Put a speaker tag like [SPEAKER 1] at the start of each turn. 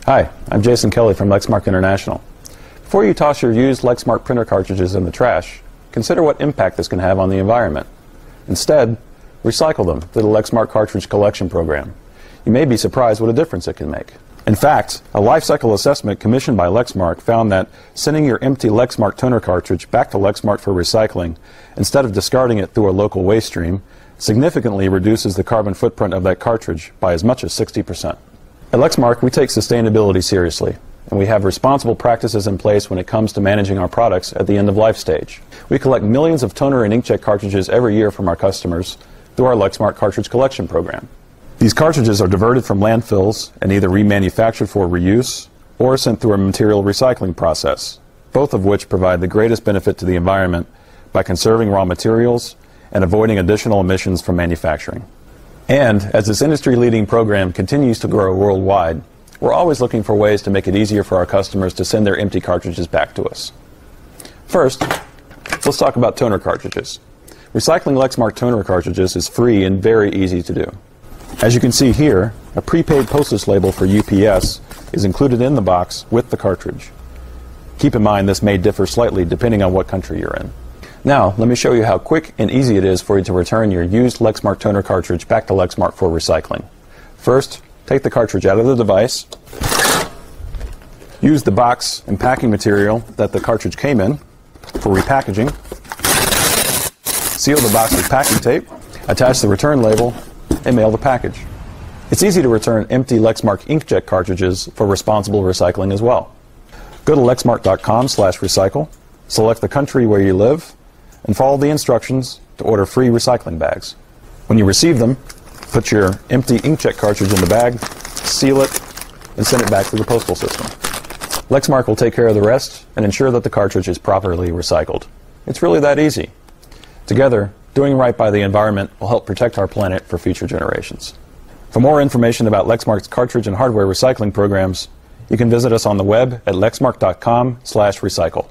[SPEAKER 1] Hi, I'm Jason Kelly from Lexmark International. Before you toss your used Lexmark printer cartridges in the trash, consider what impact this can have on the environment. Instead, recycle them through the Lexmark Cartridge Collection Program. You may be surprised what a difference it can make. In fact, a life cycle assessment commissioned by Lexmark found that sending your empty Lexmark toner cartridge back to Lexmark for recycling, instead of discarding it through a local waste stream, significantly reduces the carbon footprint of that cartridge by as much as 60%. At Lexmark, we take sustainability seriously, and we have responsible practices in place when it comes to managing our products at the end-of-life stage. We collect millions of toner and inkjet cartridges every year from our customers through our Lexmark Cartridge Collection Program. These cartridges are diverted from landfills and either remanufactured for reuse or sent through a material recycling process, both of which provide the greatest benefit to the environment by conserving raw materials and avoiding additional emissions from manufacturing. And as this industry-leading program continues to grow worldwide, we're always looking for ways to make it easier for our customers to send their empty cartridges back to us. First, let's talk about toner cartridges. Recycling Lexmark toner cartridges is free and very easy to do. As you can see here, a prepaid postage label for UPS is included in the box with the cartridge. Keep in mind this may differ slightly depending on what country you're in. Now, let me show you how quick and easy it is for you to return your used Lexmark toner cartridge back to Lexmark for recycling. First, take the cartridge out of the device. Use the box and packing material that the cartridge came in for repackaging. Seal the box with packing tape. Attach the return label and mail the package. It's easy to return empty Lexmark inkjet cartridges for responsible recycling as well. Go to lexmark.com/recycle, select the country where you live, and follow the instructions to order free recycling bags. When you receive them, put your empty inkjet cartridge in the bag, seal it, and send it back to the postal system. Lexmark will take care of the rest and ensure that the cartridge is properly recycled. It's really that easy. Together, doing right by the environment will help protect our planet for future generations. For more information about Lexmark's cartridge and hardware recycling programs, you can visit us on the web at lexmark.com/recycle.